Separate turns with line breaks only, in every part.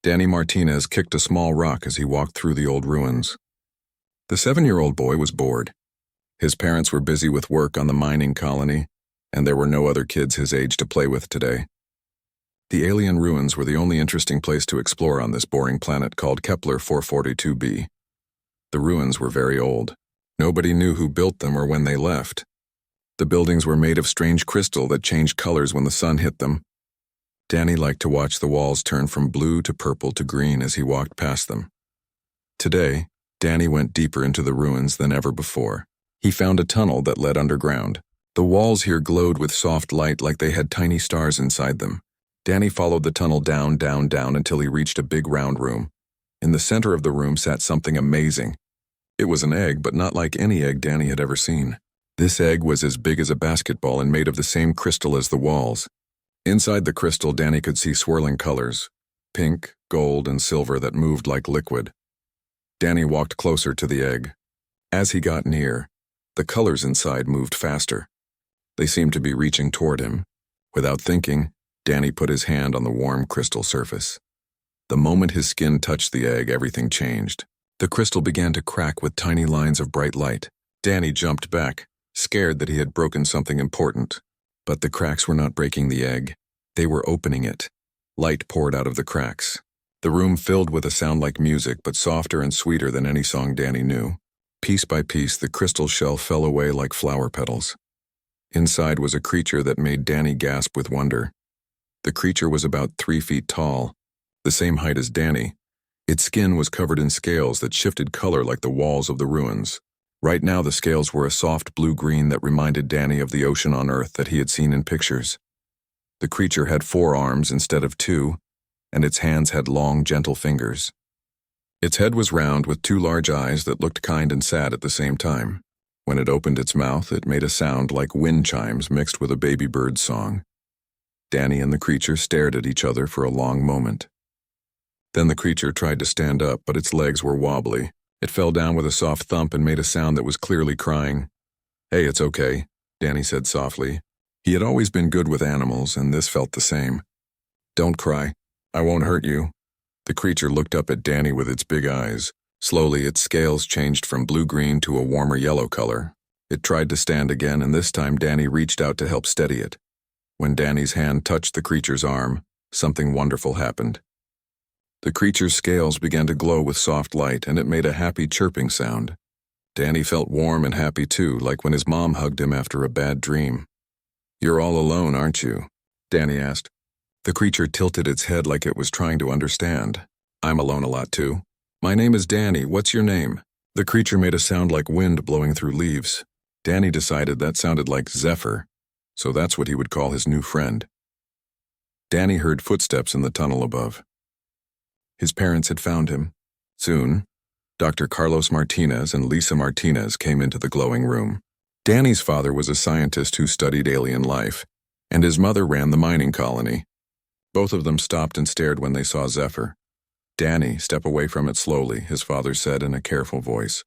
Danny Martinez kicked a small rock as he walked through the old ruins. The 7-year-old boy was bored. His parents were busy with work on the mining colony, and there were no other kids his age to play with today. The alien ruins were the only interesting place to explore on this boring planet called Kepler 442b. The ruins were very old. Nobody knew who built them or when they left. The buildings were made of strange crystal that changed colors when the sun hit them. Danny liked to watch the walls turn from blue to purple to green as he walked past them. Today, Danny went deeper into the ruins than ever before. He found a tunnel that led underground. The walls here glowed with soft light like they had tiny stars inside them. Danny followed the tunnel down until he reached a big round room. In the center of the room sat something amazing. It was an egg, but not like any egg Danny had ever seen. This egg was as big as a basketball and made of the same crystal as the walls. Inside the crystal, Danny could see swirling colors, pink, gold, and silver that moved like liquid. Danny walked closer to the egg. As he got near, the colors inside moved faster. They seemed to be reaching toward him. Without thinking, Danny put his hand on the warm crystal surface. The moment his skin touched the egg, everything changed. The crystal began to crack with tiny lines of bright light. Danny jumped back, scared that he had broken something important. But the cracks were not breaking the egg. They were opening it. Light poured out of the cracks. The room filled with a sound like music, but softer and sweeter than any song Danny knew. Piece by piece, the crystal shell fell away like flower petals. Inside was a creature that made Danny gasp with wonder. The creature was about 3 feet tall, the same height as Danny. Its skin was covered in scales that shifted color like the walls of the ruins. Right now the scales were a soft blue-green that reminded Danny of the ocean on Earth that he had seen in pictures. The creature had 4 arms instead of 2, and its hands had long, gentle fingers. Its head was round with 2 large eyes that looked kind and sad at the same time. When it opened its mouth, it made a sound like wind chimes mixed with a baby bird's song. Danny and the creature stared at each other for a long moment. Then the creature tried to stand up, but its legs were wobbly. It fell down with a soft thump and made a sound that was clearly crying. "Hey, it's okay," Danny said softly. He had always been good with animals, and this felt the same. "Don't cry. I won't hurt you." The creature looked up at Danny with its big eyes. Slowly, its scales changed from blue-green to a warmer yellow color. It tried to stand again, and this time Danny reached out to help steady it. When Danny's hand touched the creature's arm, something wonderful happened. The creature's scales began to glow with soft light, and it made a happy chirping sound. Danny felt warm and happy too, like when his mom hugged him after a bad dream. "You're all alone, aren't you?" Danny asked. The creature tilted its head like it was trying to understand. "I'm alone a lot too. My name is Danny. What's your name?" The creature made a sound like wind blowing through leaves. Danny decided that sounded like Zephyr, so that's what he would call his new friend. Danny heard footsteps in the tunnel above. His parents had found him. Soon, Dr. Carlos Martinez and Lisa Martinez came into the glowing room. Danny's father was a scientist who studied alien life, and his mother ran the mining colony. Both of them stopped and stared when they saw Zephyr. "Danny, step away from it slowly," his father said in a careful voice.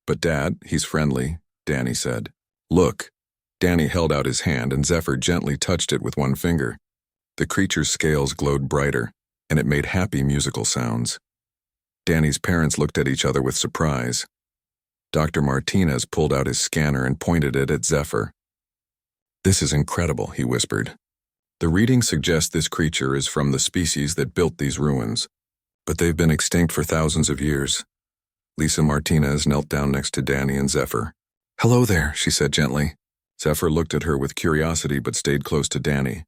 "But Dad, he's friendly," Danny said. "Look." Danny held out his hand, and Zephyr gently touched it with one finger. The creature's scales glowed brighter, and it made happy musical sounds. Danny's parents looked at each other with surprise. Dr. Martinez pulled out his scanner and pointed it at Zephyr. "This is incredible," he whispered. "The reading suggests this creature is from the species that built these ruins, but they've been extinct for thousands of years." Lisa Martinez knelt down next to Danny and Zephyr. "Hello there," she said gently. Zephyr looked at her with curiosity but stayed close to Danny.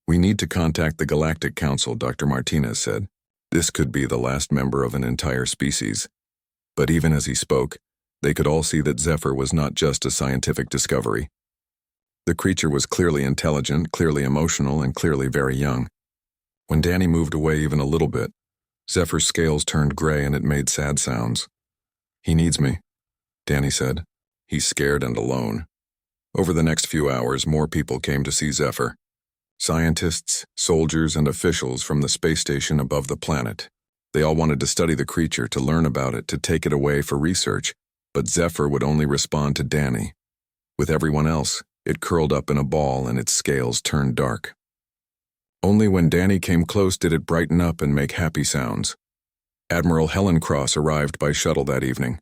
"We need to contact the Galactic Council," Dr. Martinez said. "This could be the last member of an entire species." But even as he spoke, they could all see that Zephyr was not just a scientific discovery. The creature was clearly intelligent, clearly emotional, and clearly very young. When Danny moved away even a little bit, Zephyr's scales turned gray and it made sad sounds. "He needs me," Danny said. "He's scared and alone." Over the next few hours, more people came to see Zephyr. Scientists, soldiers, and officials from the space station above the planet. They all wanted to study the creature, to learn about it, to take it away for research, but Zephyr would only respond to Danny. With everyone else, it curled up in a ball and its scales turned dark. Only when Danny came close did it brighten up and make happy sounds. Admiral Helen Cross arrived by shuttle that evening.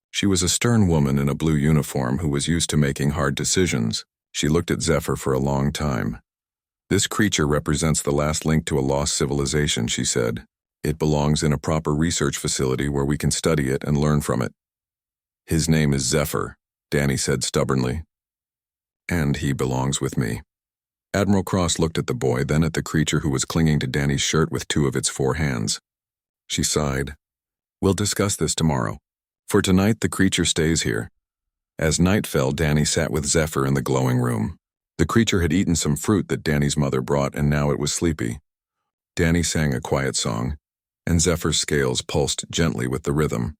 She was a stern woman in a blue uniform who was used to making hard decisions. She looked at Zephyr for a long time. "This creature represents the last link to a lost civilization," she said. "It belongs in a proper research facility where we can study it and learn from it." "His name is Zephyr," Danny said stubbornly. "And he belongs with me." Admiral Cross looked at the boy, then at the creature who was clinging to Danny's shirt with 2 of its 4 hands. She sighed. "We'll discuss this tomorrow. For tonight, the creature stays here." As night fell, Danny sat with Zephyr in the glowing room. The creature had eaten some fruit that Danny's mother brought, and now it was sleepy. Danny sang a quiet song, and Zephyr's scales pulsed gently with the rhythm.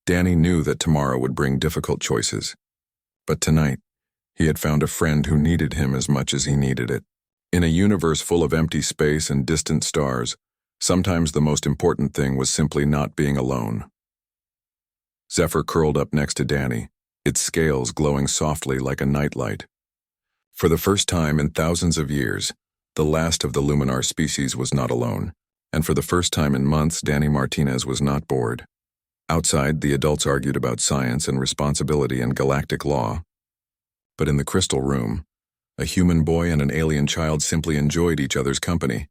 Danny knew that tomorrow would bring difficult choices. But tonight, he had found a friend who needed him as much as he needed it. In a universe full of empty space and distant stars, sometimes the most important thing was simply not being alone. Zephyr curled up next to Danny, its scales glowing softly like a nightlight. For the first time in thousands of years, the last of the Luminar species was not alone, and for the first time in months, Danny Martinez was not bored. Outside, the adults argued about science and responsibility and galactic law. But in the crystal room, a human boy and an alien child simply enjoyed each other's company,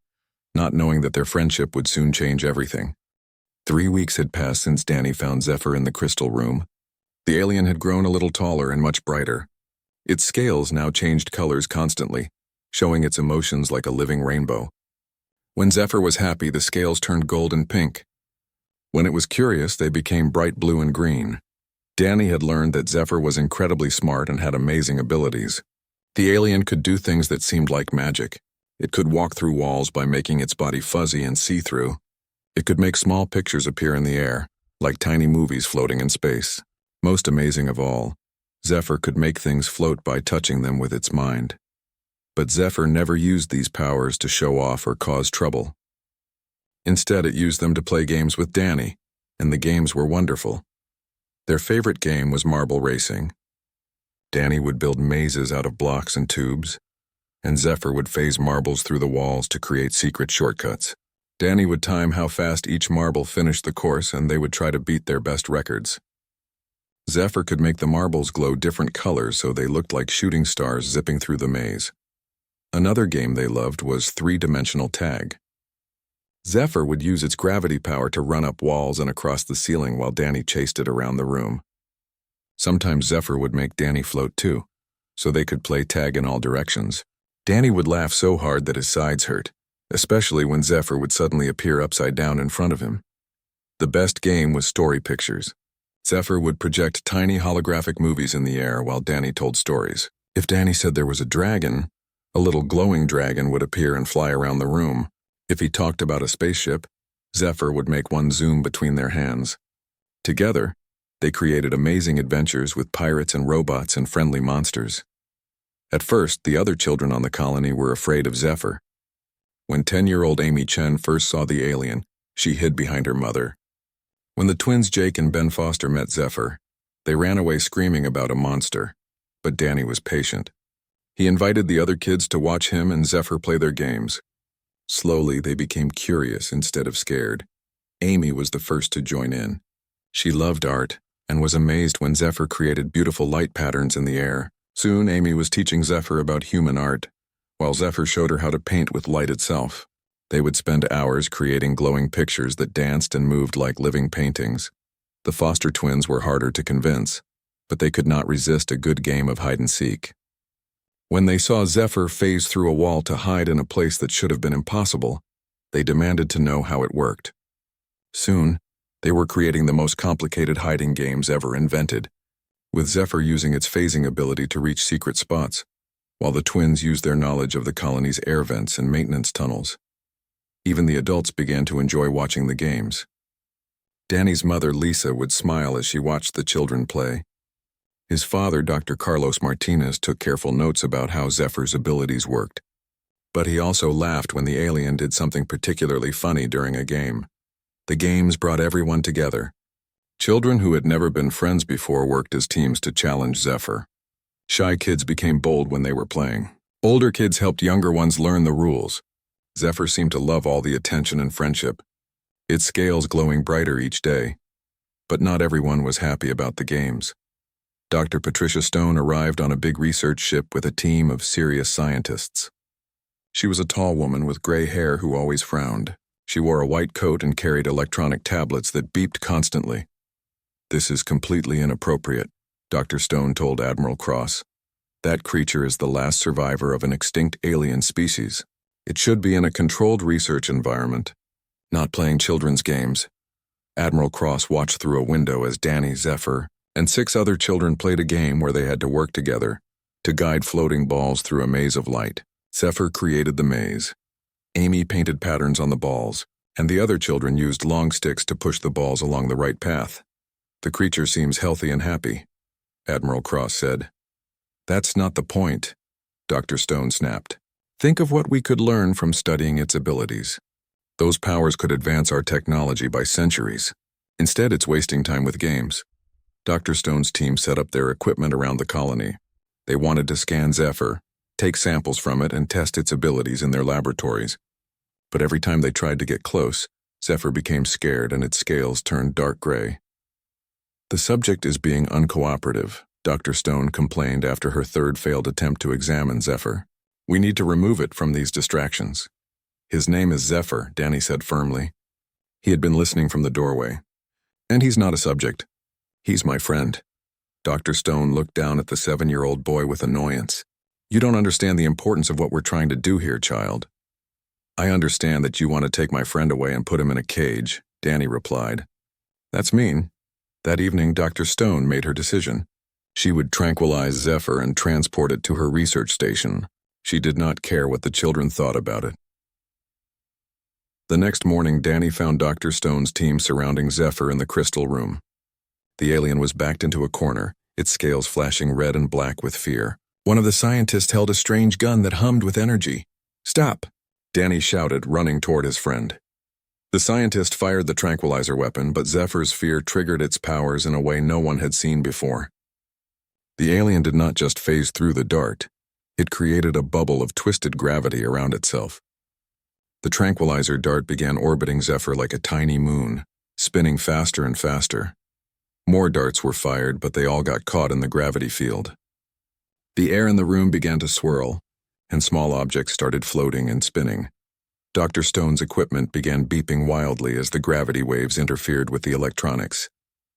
not knowing that their friendship would soon change everything. 3 weeks had passed since Danny found Zephyr in the crystal room. The alien had grown a little taller and much brighter. Its scales now changed colors constantly, showing its emotions like a living rainbow. When Zephyr was happy, the scales turned gold and pink. When it was curious, they became bright blue and green. Danny had learned that Zephyr was incredibly smart and had amazing abilities. The alien could do things that seemed like magic. It could walk through walls by making its body fuzzy and see-through. It could make small pictures appear in the air, like tiny movies floating in space. Most amazing of all, Zephyr could make things float by touching them with its mind. But Zephyr never used these powers to show off or cause trouble. Instead, it used them to play games with Danny, and the games were wonderful. Their favorite game was marble racing. Danny would build mazes out of blocks and tubes, and Zephyr would phase marbles through the walls to create secret shortcuts. Danny would time how fast each marble finished the course, and they would try to beat their best records. Zephyr could make the marbles glow different colors so they looked like shooting stars zipping through the maze. Another game they loved was 3-dimensional tag. Zephyr would use its gravity power to run up walls and across the ceiling while Danny chased it around the room. Sometimes Zephyr would make Danny float too, so they could play tag in all directions. Danny would laugh so hard that his sides hurt, especially when Zephyr would suddenly appear upside down in front of him. The best game was story pictures. Zephyr would project tiny holographic movies in the air while Danny told stories. If Danny said there was a dragon, a little glowing dragon would appear and fly around the room. If he talked about a spaceship, Zephyr would make one zoom between their hands. Together, they created amazing adventures with pirates and robots and friendly monsters. At first, the other children on the colony were afraid of Zephyr. When 10-year-old Amy Chen first saw the alien, she hid behind her mother. When the twins Jake and Ben Foster met Zephyr, they ran away screaming about a monster, but Danny was patient. He invited the other kids to watch him and Zephyr play their games. Slowly, they became curious instead of scared. Amy was the first to join in. She loved art and was amazed when Zephyr created beautiful light patterns in the air. Soon, Amy was teaching Zephyr about human art, while Zephyr showed her how to paint with light itself. They would spend hours creating glowing pictures that danced and moved like living paintings. The Foster twins were harder to convince, but they could not resist a good game of hide-and-seek. When they saw Zephyr phase through a wall to hide in a place that should have been impossible, they demanded to know how it worked. Soon, they were creating the most complicated hiding games ever invented, with Zephyr using its phasing ability to reach secret spots, while the twins used their knowledge of the colony's air vents and maintenance tunnels. Even the adults began to enjoy watching the games. Danny's mother, Lisa, would smile as she watched the children play. His father, Dr. Carlos Martinez, took careful notes about how Zephyr's abilities worked. But he also laughed when the alien did something particularly funny during a game. The games brought everyone together. Children who had never been friends before worked as teams to challenge Zephyr. Shy kids became bold when they were playing. Older kids helped younger ones learn the rules, Zephyr seemed to love all the attention and friendship, its scales glowing brighter each day. But not everyone was happy about the games. Dr. Patricia Stone arrived on a big research ship with a team of serious scientists. She was a tall woman with gray hair who always frowned. She wore a white coat and carried electronic tablets that beeped constantly. "This is completely inappropriate," Dr. Stone told Admiral Cross. "That creature is the last survivor of an extinct alien species. It should be in a controlled research environment, not playing children's games." Admiral Cross watched through a window as Danny, Zephyr, and 6 other children played a game where they had to work together to guide floating balls through a maze of light. Zephyr created the maze. Amy painted patterns on the balls, and the other children used long sticks to push the balls along the right path. "The creature seems healthy and happy," Admiral Cross said. "That's not the point," Dr. Stone snapped. "Think of what we could learn from studying its abilities. Those powers could advance our technology by centuries. Instead, it's wasting time with games." Dr. Stone's team set up their equipment around the colony. They wanted to scan Zephyr, take samples from it, and test its abilities in their laboratories. But every time they tried to get close, Zephyr became scared and its scales turned dark gray. "The subject is being uncooperative," Dr. Stone complained after her 3rd failed attempt to examine Zephyr. "We need to remove it from these distractions." "His name is Zephyr," Danny said firmly. He had been listening from the doorway. "And he's not a subject. He's my friend." Dr. Stone looked down at the 7-year-old boy with annoyance. "You don't understand the importance of what we're trying to do here, child." "I understand that you want to take my friend away and put him in a cage," Danny replied. "That's mean." That evening, Dr. Stone made her decision. She would tranquilize Zephyr and transport it to her research station. She did not care what the children thought about it. The next morning, Danny found Dr. Stone's team surrounding Zephyr in the crystal room. The alien was backed into a corner, its scales flashing red and black with fear. One of the scientists held a strange gun that hummed with energy. "Stop!" Danny shouted, running toward his friend. The scientist fired the tranquilizer weapon, but Zephyr's fear triggered its powers in a way no one had seen before. The alien did not just phase through the dart. It created a bubble of twisted gravity around itself. The tranquilizer dart began orbiting Zephyr like a tiny moon, spinning faster and faster. More darts were fired, but they all got caught in the gravity field. The air in the room began to swirl, and small objects started floating and spinning. Dr. Stone's equipment began beeping wildly as the gravity waves interfered with the electronics.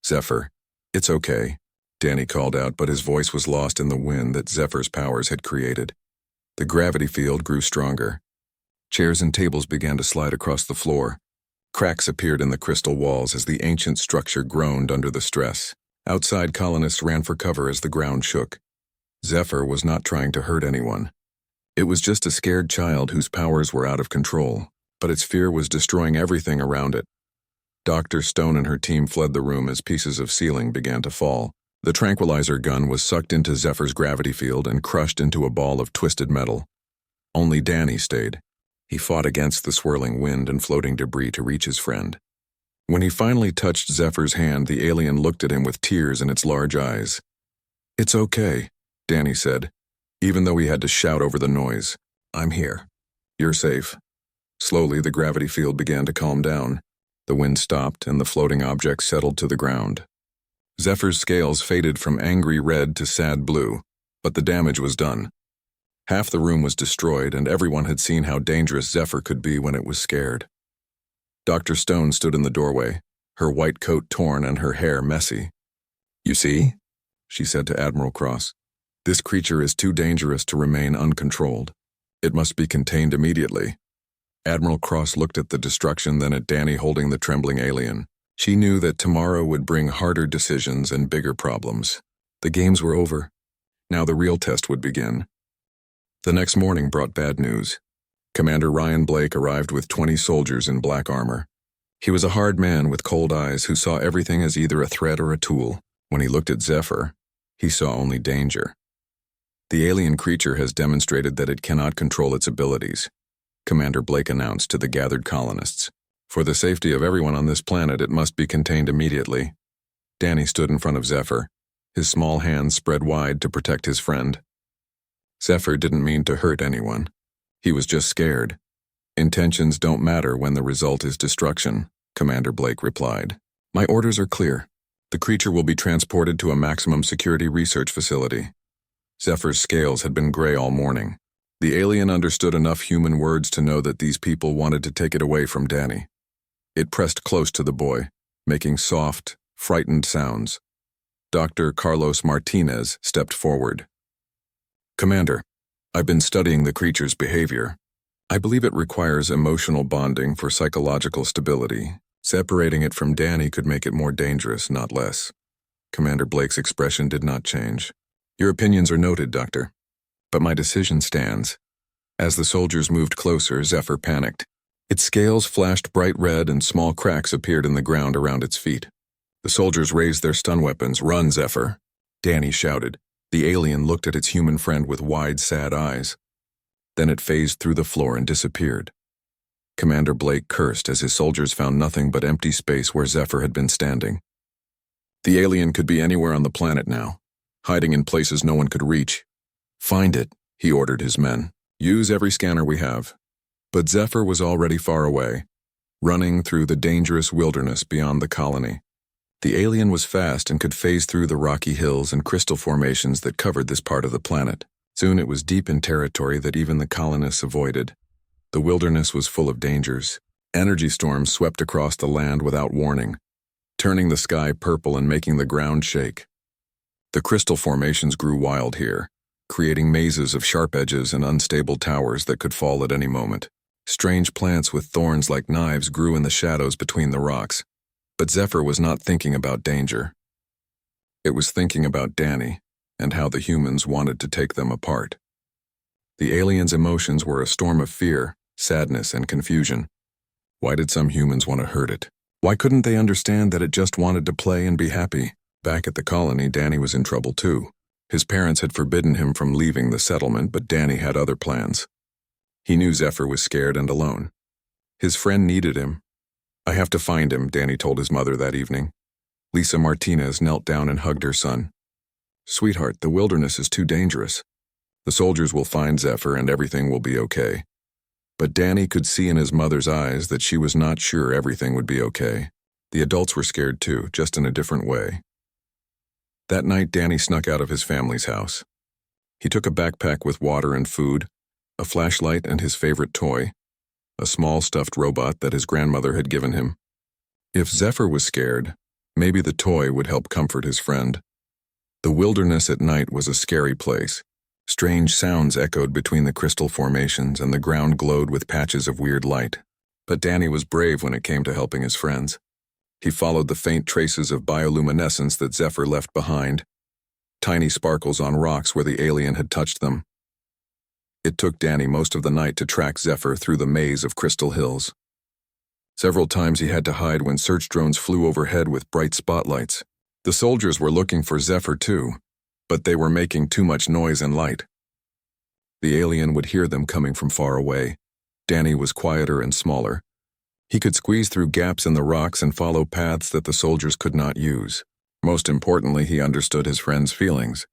"Zephyr, it's okay," Danny called out, but his voice was lost in the wind that Zephyr's powers had created. The gravity field grew stronger. Chairs and tables began to slide across the floor. Cracks appeared in the crystal walls as the ancient structure groaned under the stress. Outside, colonists ran for cover as the ground shook. Zephyr was not trying to hurt anyone. It was just a scared child whose powers were out of control, but its fear was destroying everything around it. Dr. Stone and her team fled the room as pieces of ceiling began to fall. The tranquilizer gun was sucked into Zephyr's gravity field and crushed into a ball of twisted metal. Only Danny stayed. He fought against the swirling wind and floating debris to reach his friend. When he finally touched Zephyr's hand, the alien looked at him with tears in its large eyes. "It's okay," Danny said, even though he had to shout over the noise. "I'm here. You're safe." Slowly, the gravity field began to calm down. The wind stopped and the floating objects settled to the ground. Zephyr's scales faded from angry red to sad blue, but the damage was done. Half the room was destroyed, and everyone had seen how dangerous Zephyr could be when it was scared. Dr. Stone stood in the doorway, her white coat torn and her hair messy. "You see?" she said to Admiral Cross. "This creature is too dangerous to remain uncontrolled. It must be contained immediately." Admiral Cross looked at the destruction, then at Danny holding the trembling alien. She knew that tomorrow would bring harder decisions and bigger problems. The games were over. Now the real test would begin. The next morning brought bad news. Commander Ryan Blake arrived with 20 soldiers in black armor. He was a hard man with cold eyes who saw everything as either a threat or a tool. When he looked at Zephyr, he saw only danger. "The alien creature has demonstrated that it cannot control its abilities," Commander Blake announced to the gathered colonists. "For the safety of everyone on this planet, it must be contained immediately." Danny stood in front of Zephyr, his small hands spread wide to protect his friend. Zephyr didn't mean to hurt anyone. He was just scared. Intentions don't matter when the result is destruction, Commander Blake replied. My orders are clear. The creature will be transported to a maximum security research facility. Zephyr's scales had been gray all morning. The alien understood enough human words to know that these people wanted to take it away from Danny. It pressed close to the boy, making soft, frightened sounds. Dr. Carlos Martinez stepped forward. Commander, I've been studying the creature's behavior. I believe it requires emotional bonding for psychological stability. Separating it from Danny could make it more dangerous, not less. Commander Blake's expression did not change. Your opinions are noted, Doctor. But my decision stands. As the soldiers moved closer, Zephyr panicked. Its scales flashed bright red and small cracks appeared in the ground around its feet. The soldiers raised their stun weapons. Run, Zephyr! Danny shouted. The alien looked at its human friend with wide, sad eyes. Then it phased through the floor and disappeared. Commander Blake cursed as his soldiers found nothing but empty space where Zephyr had been standing. The alien could be anywhere on the planet now, hiding in places no one could reach. Find it, he ordered his men. Use every scanner we have. But Zephyr was already far away, running through the dangerous wilderness beyond the colony. The alien was fast and could phase through the rocky hills and crystal formations that covered this part of the planet. Soon it was deep in territory that even the colonists avoided. The wilderness was full of dangers. Energy storms swept across the land without warning, turning the sky purple and making the ground shake. The crystal formations grew wild here, creating mazes of sharp edges and unstable towers that could fall at any moment. Strange plants with thorns like knives grew in the shadows between the rocks. But Zephyr was not thinking about danger. It was thinking about Danny and how the humans wanted to take them apart. The alien's emotions were a storm of fear, sadness, and confusion. Why did some humans want to hurt it? Why couldn't they understand that it just wanted to play and be happy? Back at the colony, Danny was in trouble too. His parents had forbidden him from leaving the settlement, but Danny had other plans. He knew Zephyr was scared and alone. His friend needed him. I have to find him, Danny told his mother that evening. Lisa Martinez knelt down and hugged her son. Sweetheart, the wilderness is too dangerous. The soldiers will find Zephyr and everything will be okay. But Danny could see in his mother's eyes that she was not sure everything would be okay. The adults were scared too, just in a different way. That night, Danny snuck out of his family's house. He took a backpack with water and food, a flashlight and his favorite toy, a small stuffed robot that his grandmother had given him. If Zephyr was scared, maybe the toy would help comfort his friend. The wilderness at night was a scary place. Strange sounds echoed between the crystal formations and the ground glowed with patches of weird light. But Danny was brave when it came to helping his friends. He followed the faint traces of bioluminescence that Zephyr left behind, tiny sparkles on rocks where the alien had touched them. It took Danny most of the night to track Zephyr through the maze of crystal hills. Several times he had to hide when search drones flew overhead with bright spotlights. The soldiers were looking for Zephyr too, but they were making too much noise and light. The alien would hear them coming from far away. Danny was quieter and smaller. He could squeeze through gaps in the rocks and follow paths that the soldiers could not use. Most importantly, he understood his friend's feelings.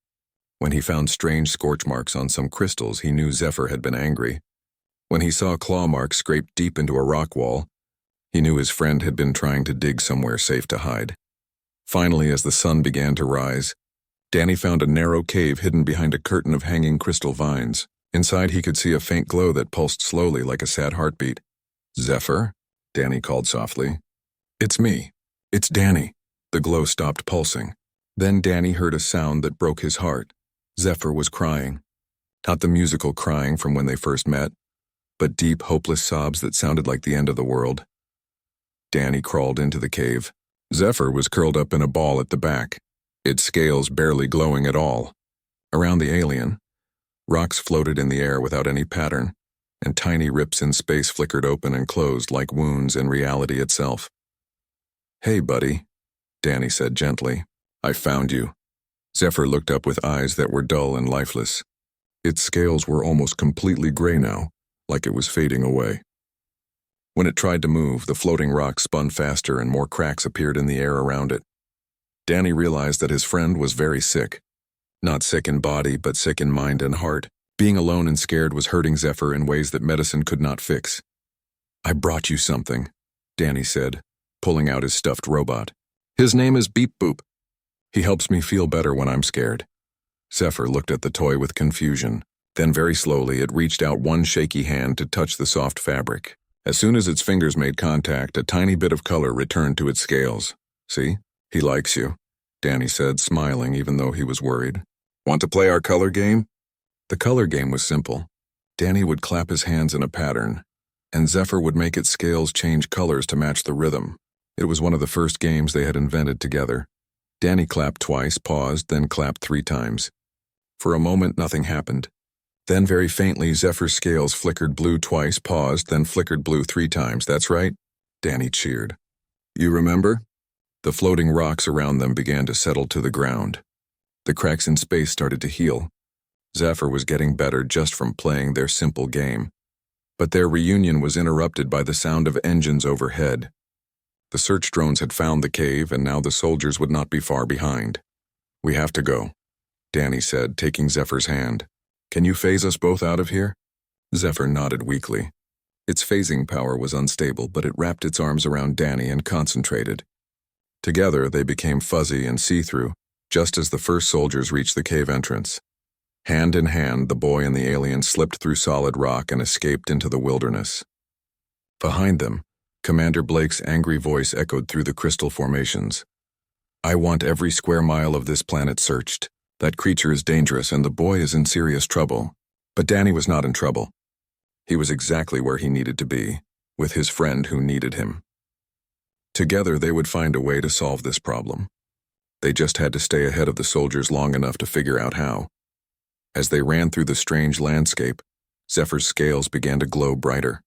When he found strange scorch marks on some crystals, he knew Zephyr had been angry. When he saw claw marks scraped deep into a rock wall, he knew his friend had been trying to dig somewhere safe to hide. Finally, as the sun began to rise, Danny found a narrow cave hidden behind a curtain of hanging crystal vines. Inside, he could see a faint glow that pulsed slowly like a sad heartbeat. Zephyr? Danny called softly. It's me. It's Danny. The glow stopped pulsing. Then Danny heard a sound that broke his heart. Zephyr was crying. Not the musical crying from when they first met, but deep, hopeless sobs that sounded like the end of the world. Danny crawled into the cave. Zephyr was curled up in a ball at the back, its scales barely glowing at all. Around the alien, rocks floated in the air without any pattern, and tiny rips in space flickered open and closed like wounds in reality itself. Hey, buddy, Danny said gently. I found you. Zephyr looked up with eyes that were dull and lifeless. Its scales were almost completely gray now, like it was fading away. When it tried to move, the floating rock spun faster and more cracks appeared in the air around it. Danny realized that his friend was very sick. Not sick in body, but sick in mind and heart. Being alone and scared was hurting Zephyr in ways that medicine could not fix. I brought you something, Danny said, pulling out his stuffed robot. His name is Beep Boop. He helps me feel better when I'm scared. Zephyr looked at the toy with confusion. Then very slowly it reached out one shaky hand to touch the soft fabric. As soon as its fingers made contact, a tiny bit of color returned to its scales. See? He likes you, Danny said, smiling even though he was worried. Want to play our color game? The color game was simple. Danny would clap his hands in a pattern, and Zephyr would make its scales change colors to match the rhythm. It was one of the first games they had invented together. Danny clapped twice, paused, then clapped 3 times. For a moment, nothing happened. Then very faintly, Zephyr's scales flickered blue twice, paused, then flickered blue 3 times. That's right, Danny cheered. You remember? The floating rocks around them began to settle to the ground. The cracks in space started to heal. Zephyr was getting better just from playing their simple game. But their reunion was interrupted by the sound of engines overhead. The search drones had found the cave, and now the soldiers would not be far behind. We have to go, Danny said, taking Zephyr's hand. Can you phase us both out of here? Zephyr nodded weakly. Its phasing power was unstable, but it wrapped its arms around Danny and concentrated. Together, they became fuzzy and see-through, just as the first soldiers reached the cave entrance. Hand in hand, the boy and the alien slipped through solid rock and escaped into the wilderness. Behind them, Commander Blake's angry voice echoed through the crystal formations. I want every square mile of this planet searched. That creature is dangerous and the boy is in serious trouble. But Danny was not in trouble. He was exactly where he needed to be, with his friend who needed him. Together they would find a way to solve this problem. They just had to stay ahead of the soldiers long enough to figure out how. As they ran through the strange landscape, Zephyr's scales began to glow brighter.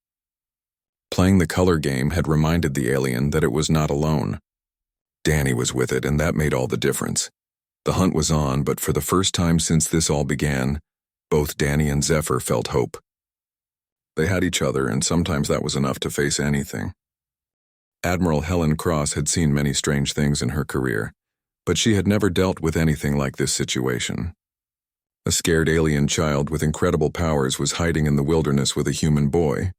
Playing the color game had reminded the alien that it was not alone. Danny was with it, and that made all the difference. The hunt was on, but for the first time since this all began, both Danny and Zephyr felt hope. They had each other, and sometimes that was enough to face anything. Admiral Helen Cross had seen many strange things in her career, but she had never dealt with anything like this situation. A scared alien child with incredible powers was hiding in the wilderness with a human boy.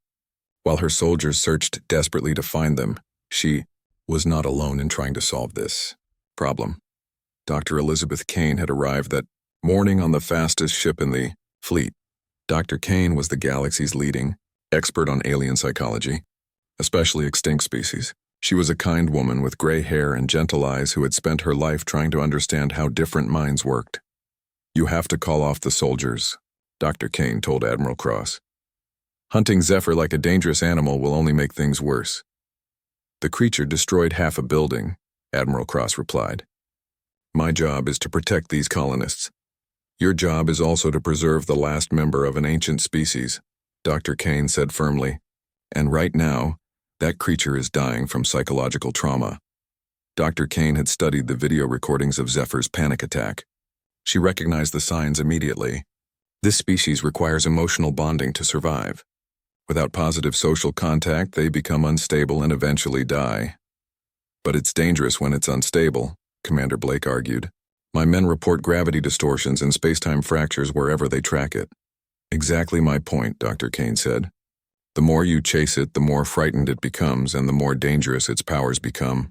While her soldiers searched desperately to find them, she was not alone in trying to solve this problem. Dr. Elizabeth Kane had arrived that morning on the fastest ship in the fleet. Dr. Kane was the galaxy's leading expert on alien psychology, especially extinct species. She was a kind woman with gray hair and gentle eyes who had spent her life trying to understand how different minds worked. You have to call off the soldiers, Dr. Kane told Admiral Cross. Hunting Zephyr like a dangerous animal will only make things worse. The creature destroyed half a building, Admiral Cross replied. My job is to protect these colonists. Your job is also to preserve the last member of an ancient species, Dr. Kane said firmly. And right now, that creature is dying from psychological trauma. Dr. Kane had studied the video recordings of Zephyr's panic attack. She recognized the signs immediately. This species requires emotional bonding to survive. Without positive social contact, they become unstable and eventually die. But it's dangerous when it's unstable, Commander Blake argued. My men report gravity distortions and space-time fractures wherever they track it. Exactly my point, Dr. Kane said. The more you chase it, the more frightened it becomes and the more dangerous its powers become.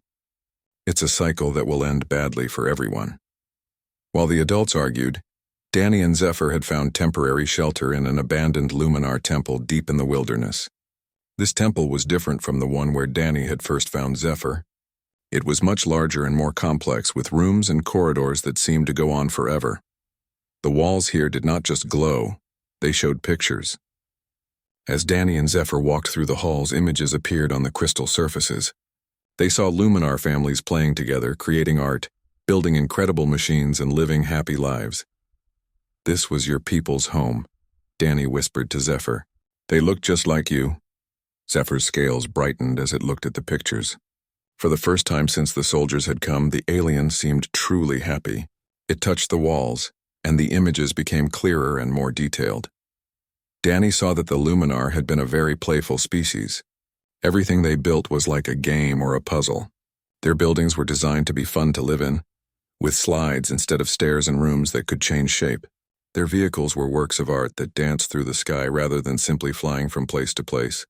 It's a cycle that will end badly for everyone. While the adults argued, Danny and Zephyr had found temporary shelter in an abandoned Luminar temple deep in the wilderness. This temple was different from the one where Danny had first found Zephyr. It was much larger and more complex, with rooms and corridors that seemed to go on forever. The walls here did not just glow, they showed pictures. As Danny and Zephyr walked through the halls, images appeared on the crystal surfaces. They saw Luminar families playing together, creating art, building incredible machines, and living happy lives. This was your people's home, Danny whispered to Zephyr. They look just like you. Zephyr's scales brightened as it looked at the pictures. For the first time since the soldiers had come, the alien seemed truly happy. It touched the walls, and the images became clearer and more detailed. Danny saw that the Luminar had been a very playful species. Everything they built was like a game or a puzzle. Their buildings were designed to be fun to live in, with slides instead of stairs and rooms that could change shape. Their vehicles were works of art that danced through the sky rather than simply flying from place to place.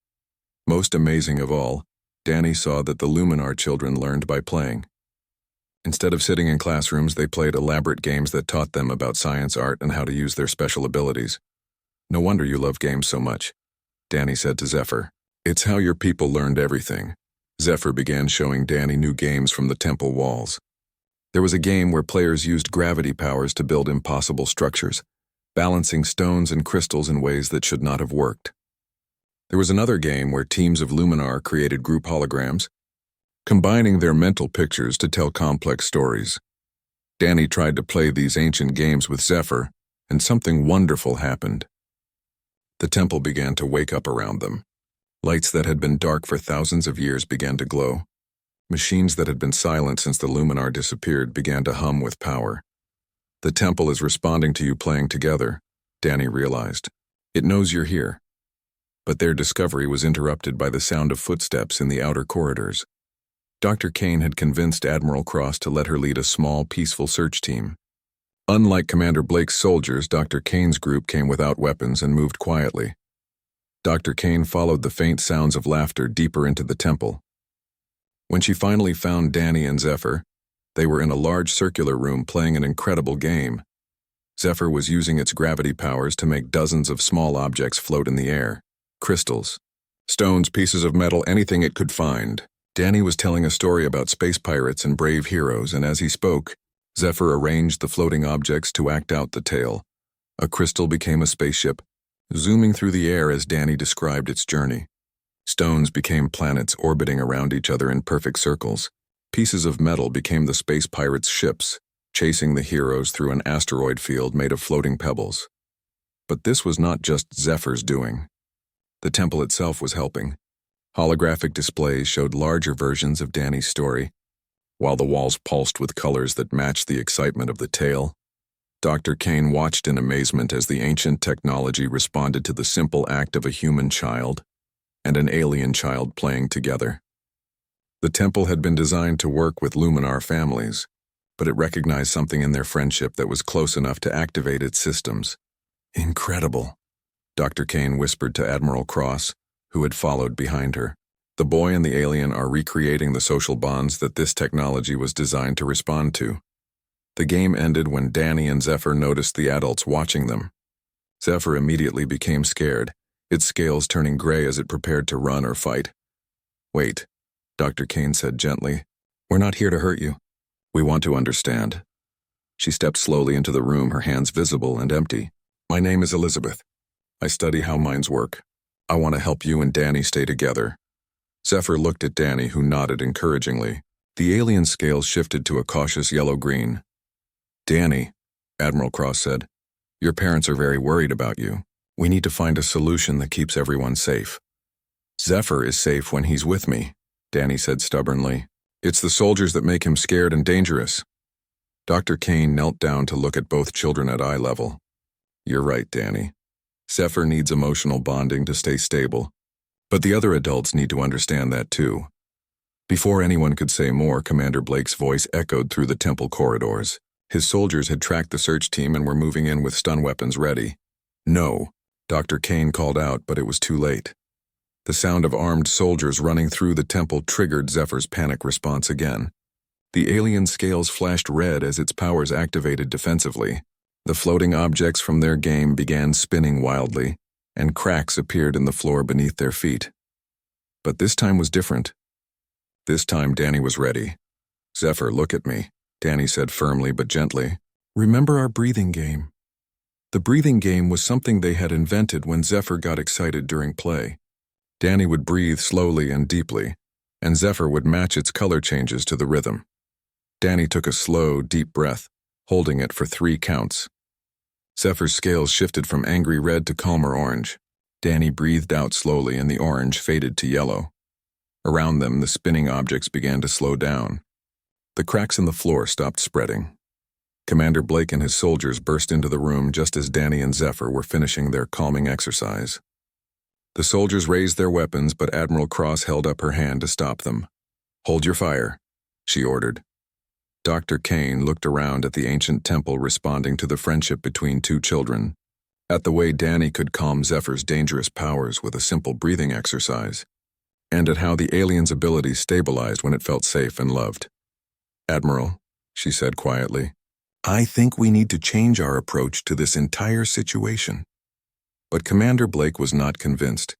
Most amazing of all, Danny saw that the Luminar children learned by playing. Instead of sitting in classrooms, they played elaborate games that taught them about science, art, and how to use their special abilities. No wonder you love games so much, Danny said to Zephyr. It's how your people learned everything. Zephyr began showing Danny new games from the temple walls. There was a game where players used gravity powers to build impossible structures, balancing stones and crystals in ways that should not have worked. There was another game where teams of Luminar created group holograms, combining their mental pictures to tell complex stories. Danny tried to play these ancient games with Zephyr, and something wonderful happened. The temple began to wake up around them. Lights that had been dark for thousands of years began to glow. Machines that had been silent since the Luminar disappeared began to hum with power. The temple is responding to you playing together, Danny realized. It knows you're here. But their discovery was interrupted by the sound of footsteps in the outer corridors. Dr. Kane had convinced Admiral Cross to let her lead a small, peaceful search team. Unlike Commander Blake's soldiers, Dr. Kane's group came without weapons and moved quietly. Dr. Kane followed the faint sounds of laughter deeper into the temple. When she finally found Danny and Zephyr, they were in a large circular room playing an incredible game. Zephyr was using its gravity powers to make dozens of small objects float in the air. Crystals, stones, pieces of metal, anything it could find. Danny was telling a story about space pirates and brave heroes, and as he spoke, Zephyr arranged the floating objects to act out the tale. A crystal became a spaceship, zooming through the air as Danny described its journey. Stones became planets orbiting around each other in perfect circles. Pieces of metal became the space pirates' ships, chasing the heroes through an asteroid field made of floating pebbles. But this was not just Zephyr's doing. The temple itself was helping. Holographic displays showed larger versions of Danny's story, while the walls pulsed with colors that matched the excitement of the tale. Dr. Kane watched in amazement as the ancient technology responded to the simple act of a human child and an alien child playing together. The temple had been designed to work with Luminar families, but it recognized something in their friendship that was close enough to activate its systems. Incredible, Dr. Kane whispered to Admiral Cross, who had followed behind her. The boy and the alien are recreating the social bonds that this technology was designed to respond to. The game ended when Danny and Zephyr noticed the adults watching them. Zephyr immediately became scared, its scales turning gray as it prepared to run or fight. Wait, Dr. Kane said gently. We're not here to hurt you. We want to understand. She stepped slowly into the room, her hands visible and empty. My name is Elizabeth. I study how minds work. I want to help you and Danny stay together. Zephyr looked at Danny, who nodded encouragingly. The alien scales shifted to a cautious yellow-green. Danny, Admiral Cross said, your parents are very worried about you. We need to find a solution that keeps everyone safe. Zephyr is safe when he's with me, Danny said stubbornly. It's the soldiers that make him scared and dangerous. Dr. Kane knelt down to look at both children at eye level. You're right, Danny. Zephyr needs emotional bonding to stay stable, but the other adults need to understand that too. Before anyone could say more, Commander Blake's voice echoed through the temple corridors. His soldiers had tracked the search team and were moving in with stun weapons ready. No, Dr. Kane called out, but it was too late. The sound of armed soldiers running through the temple triggered Zephyr's panic response again. The alien scales flashed red as its powers activated defensively. The floating objects from their game began spinning wildly, and cracks appeared in the floor beneath their feet. But this time was different. This time Danny was ready. Zephyr, look at me, Danny said firmly but gently. Remember our breathing game. The breathing game was something they had invented when Zephyr got excited during play. Danny would breathe slowly and deeply, and Zephyr would match its color changes to the rhythm. Danny took a slow, deep breath, holding it for 3 counts. Zephyr's scales shifted from angry red to calmer orange. Danny breathed out slowly and the orange faded to yellow. Around them, the spinning objects began to slow down. The cracks in the floor stopped spreading. Commander Blake and his soldiers burst into the room just as Danny and Zephyr were finishing their calming exercise. The soldiers raised their weapons, but Admiral Cross held up her hand to stop them. Hold your fire, she ordered. Dr. Kane looked around at the ancient temple, responding to the friendship between 2 children, at the way Danny could calm Zephyr's dangerous powers with a simple breathing exercise. and at how the alien's abilities stabilized when it felt safe and loved. "Admiral," she said quietly, "I think we need to change our approach to this entire situation." But Commander Blake was not convinced.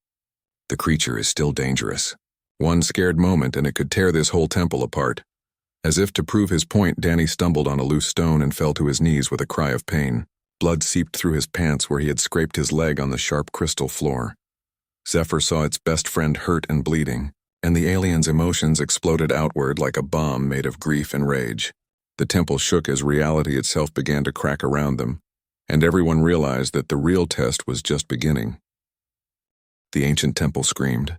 "The creature is still dangerous. One scared moment and it could tear this whole temple apart." As if to prove his point, Danny stumbled on a loose stone and fell to his knees with a cry of pain. Blood seeped through his pants where he had scraped his leg on the sharp crystal floor. Zephyr saw its best friend hurt and bleeding, and the alien's emotions exploded outward like a bomb made of grief and rage. The temple shook as reality itself began to crack around them, and everyone realized that the real test was just beginning. The ancient temple screamed.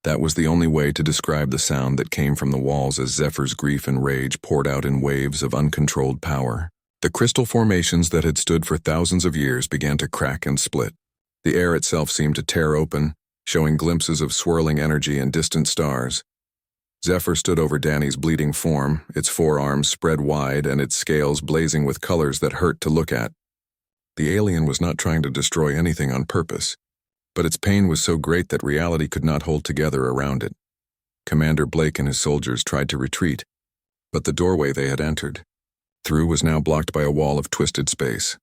That was the only way to describe the sound that came from the walls as Zephyr's grief and rage poured out in waves of uncontrolled power. The crystal formations that had stood for thousands of years began to crack and split. The air itself seemed to tear open, showing glimpses of swirling energy and distant stars. Zephyr stood over Danny's bleeding form, its forearms spread wide and its scales blazing with colors that hurt to look at. The alien was not trying to destroy anything on purpose, but its pain was so great that reality could not hold together around it. Commander Blake and his soldiers tried to retreat, but the doorway they had entered through was now blocked by a wall of twisted space.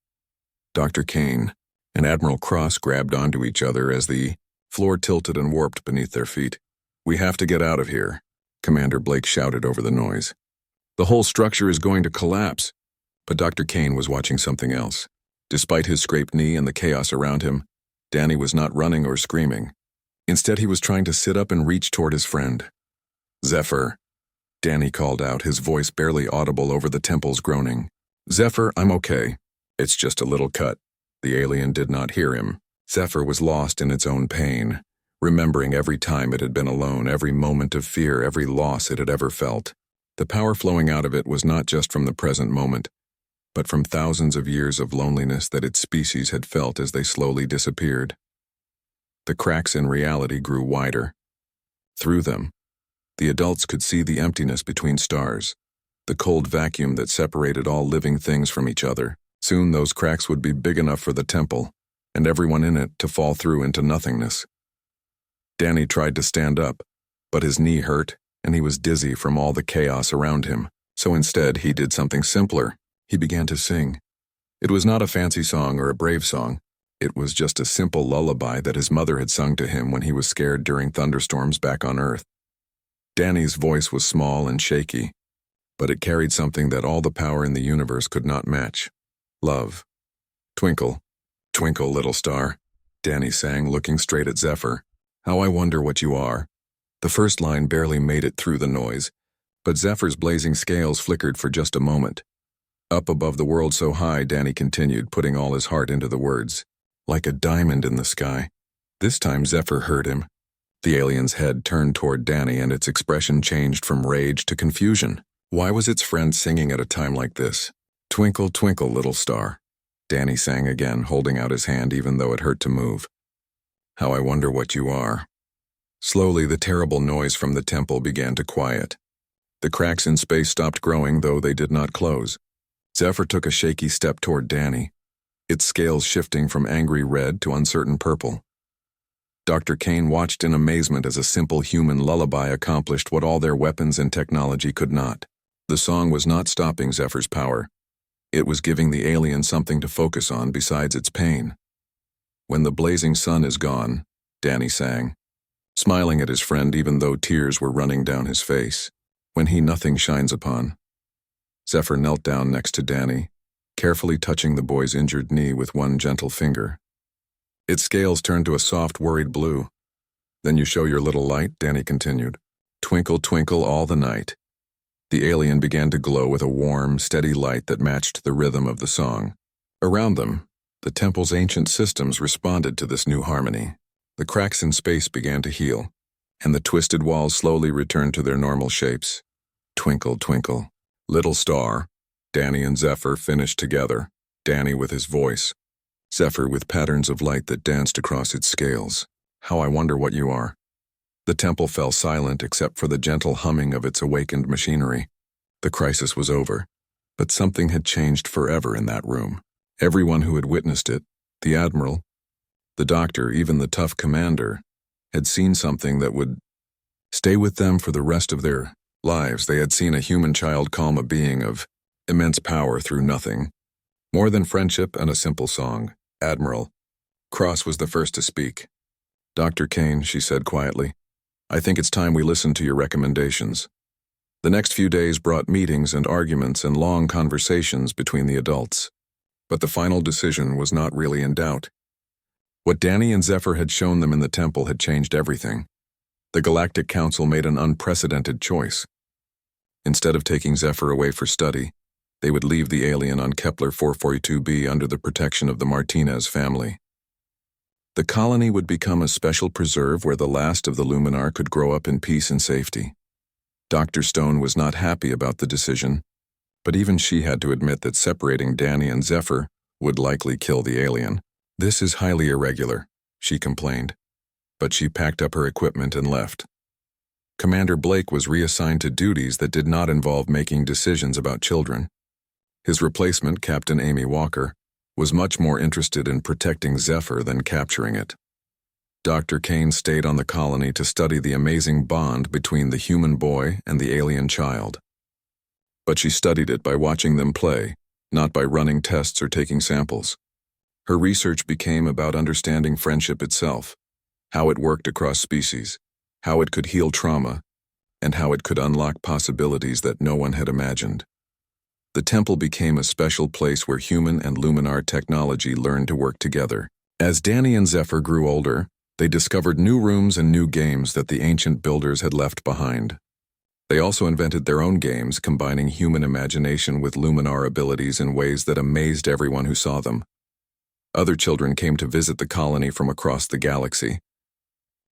Dr. Kane and Admiral Cross grabbed onto each other as the floor tilted and warped beneath their feet. "We have to get out of here," Commander Blake shouted over the noise. "The whole structure is going to collapse." But Dr. Kane was watching something else. Despite his scraped knee and the chaos around him, Danny was not running or screaming. Instead, he was trying to sit up and reach toward his friend. "Zephyr," Danny called out, his voice barely audible over the temple's groaning. "Zephyr, I'm okay. It's just a little cut." The alien did not hear him. Zephyr was lost in its own pain, remembering every time it had been alone, every moment of fear, every loss it had ever felt. The power flowing out of it was not just from the present moment, but from thousands of years of loneliness that its species had felt as they slowly disappeared. The cracks in reality grew wider. Through them, the adults could see the emptiness between stars, the cold vacuum that separated all living things from each other. Soon those cracks would be big enough for the temple, and everyone in it to fall through into nothingness. Danny tried to stand up, but his knee hurt, and he was dizzy from all the chaos around him. So instead, he did something simpler. He began to sing. It was not a fancy song or a brave song. It was just a simple lullaby that his mother had sung to him when he was scared during thunderstorms back on Earth. Danny's voice was small and shaky, but it carried something that all the power in the universe could not match. Love. "Twinkle, twinkle, little star," Danny sang, looking straight at Zephyr. "How I wonder what you are." The first line barely made it through the noise, but Zephyr's blazing scales flickered for just a moment. Up above the world so high, Danny continued, putting all his heart into the words. "Like a diamond in the sky." This time Zephyr heard him. The alien's head turned toward Danny and its expression changed from rage to confusion. Why was its friend singing at a time like this? "Twinkle, twinkle, little star," Danny sang again, holding out his hand even though it hurt to move. "How I wonder what you are." Slowly, the terrible noise from the temple began to quiet. The cracks in space stopped growing, though they did not close. Zephyr took a shaky step toward Danny, its scales shifting from angry red to uncertain purple. Dr. Kane watched in amazement as a simple human lullaby accomplished what all their weapons and technology could not. The song was not stopping Zephyr's power. It was giving the alien something to focus on besides its pain. "When the blazing sun is gone," Danny sang, smiling at his friend even though tears were running down his face. "When he nothing shines upon." Zephyr knelt down next to Danny, carefully touching the boy's injured knee with one gentle finger. Its scales turned to a soft, worried blue. "Then you show your little light," Danny continued. "Twinkle, twinkle all the night." The alien began to glow with a warm, steady light that matched the rhythm of the song. Around them, the temple's ancient systems responded to this new harmony. The cracks in space began to heal, and the twisted walls slowly returned to their normal shapes. "Twinkle, twinkle, little star," Danny and Zephyr finished together, Danny with his voice, Zephyr with patterns of light that danced across its scales. "How I wonder what you are." The temple fell silent except for the gentle humming of its awakened machinery. The crisis was over, but something had changed forever in that room. Everyone who had witnessed it, the admiral, the doctor, even the tough commander, had seen something that would stay with them for the rest of their lives. They had seen a human child calm a being of immense power through nothing. More than friendship and a simple song. Admiral Cross was the first to speak. "Dr. Kane," she said quietly, "I think it's time we listen to your recommendations." The next few days brought meetings and arguments and long conversations between the adults. But the final decision was not really in doubt. What Danny and Zephyr had shown them in the temple had changed everything. The Galactic Council made an unprecedented choice. Instead of taking Zephyr away for study, they would leave the alien on Kepler 442b under the protection of the Martinez family. The colony would become a special preserve where the last of the Luminar could grow up in peace and safety. Dr. Stone was not happy about the decision, but even she had to admit that separating Danny and Zephyr would likely kill the alien. "This is highly irregular," she complained, but she packed up her equipment and left. Commander Blake was reassigned to duties that did not involve making decisions about children. His replacement, Captain Amy Walker, was much more interested in protecting Zephyr than capturing it. Dr. Kane stayed on the colony to study the amazing bond between the human boy and the alien child. But she studied it by watching them play, not by running tests or taking samples. Her research became about understanding friendship itself, how it worked across species, how it could heal trauma, and how it could unlock possibilities that no one had imagined. The temple became a special place where human and Luminar technology learned to work together. As Danny and Zephyr grew older, they discovered new rooms and new games that the ancient builders had left behind. They also invented their own games, combining human imagination with Luminar abilities in ways that amazed everyone who saw them. Other children came to visit the colony from across the galaxy.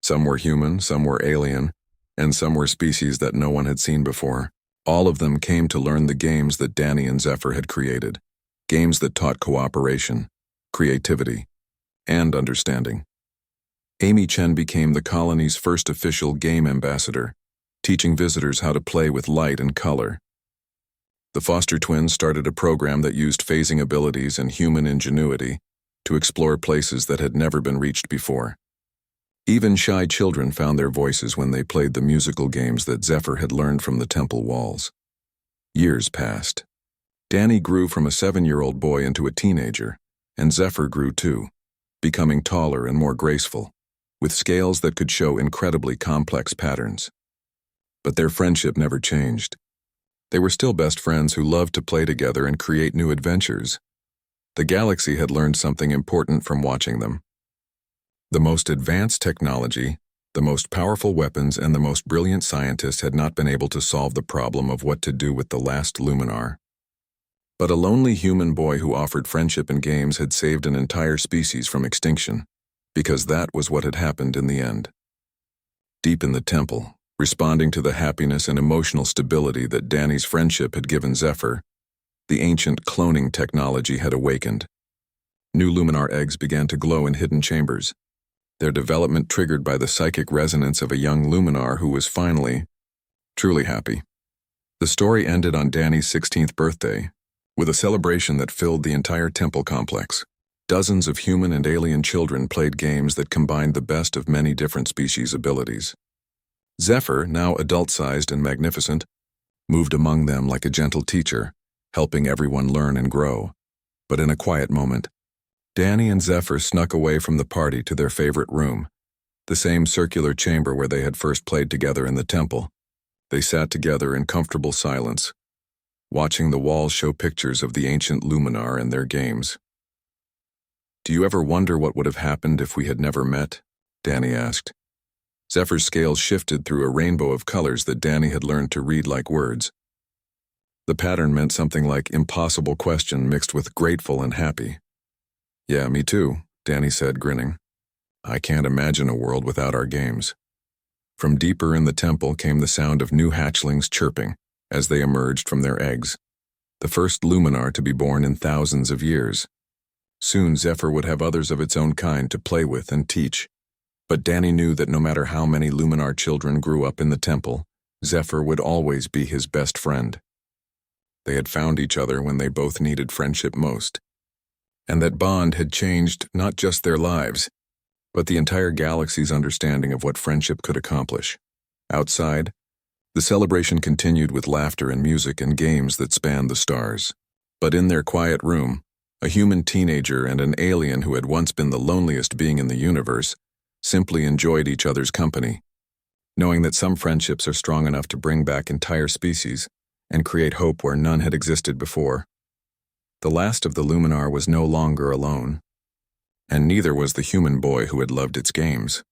Some were human, some were alien, and some were species that no one had seen before. All of them came to learn the games that Danny and Zephyr had created, games that taught cooperation, creativity, and understanding. Amy Chen became the colony's first official game ambassador, teaching visitors how to play with light and color. The Foster twins started a program that used phasing abilities and human ingenuity to explore places that had never been reached before. Even shy children found their voices when they played the musical games that Zephyr had learned from the temple walls. Years passed. Danny grew from a 7-year-old boy into a teenager, and Zephyr grew too, becoming taller and more graceful, with scales that could show incredibly complex patterns. But their friendship never changed. They were still best friends who loved to play together and create new adventures. The galaxy had learned something important from watching them. The most advanced technology, the most powerful weapons, and the most brilliant scientists had not been able to solve the problem of what to do with the last Luminar. But a lonely human boy who offered friendship and games had saved an entire species from extinction, because that was what had happened in the end. Deep in the temple, responding to the happiness and emotional stability that Danny's friendship had given Zephyr, the ancient cloning technology had awakened. New Luminar eggs began to glow in hidden chambers, their development triggered by the psychic resonance of a young Luminar who was finally, truly happy. The story ended on Danny's 16th birthday, with a celebration that filled the entire temple complex. Dozens of human and alien children played games that combined the best of many different species' abilities. Zephyr, now adult-sized and magnificent, moved among them like a gentle teacher, helping everyone learn and grow. But in a quiet moment, Danny and Zephyr snuck away from the party to their favorite room, the same circular chamber where they had first played together in the temple. They sat together in comfortable silence, watching the walls show pictures of the ancient Luminar and their games. "Do you ever wonder what would have happened if we had never met?" Danny asked. Zephyr's scales shifted through a rainbow of colors that Danny had learned to read like words. The pattern meant something like impossible question mixed with grateful and happy. "Yeah, me too," Danny said, grinning. "I can't imagine a world without our games." From deeper in the temple came the sound of new hatchlings chirping as they emerged from their eggs, the first Luminar to be born in thousands of years. Soon Zephyr would have others of its own kind to play with and teach. But Danny knew that no matter how many Luminar children grew up in the temple, Zephyr would always be his best friend. They had found each other when they both needed friendship most. And that bond had changed not just their lives, but the entire galaxy's understanding of what friendship could accomplish. Outside, the celebration continued with laughter and music and games that spanned the stars. But in their quiet room, a human teenager and an alien who had once been the loneliest being in the universe simply enjoyed each other's company, knowing that some friendships are strong enough to bring back entire species and create hope where none had existed before. The last of the Luminar was no longer alone, and neither was the human boy who had loved its games.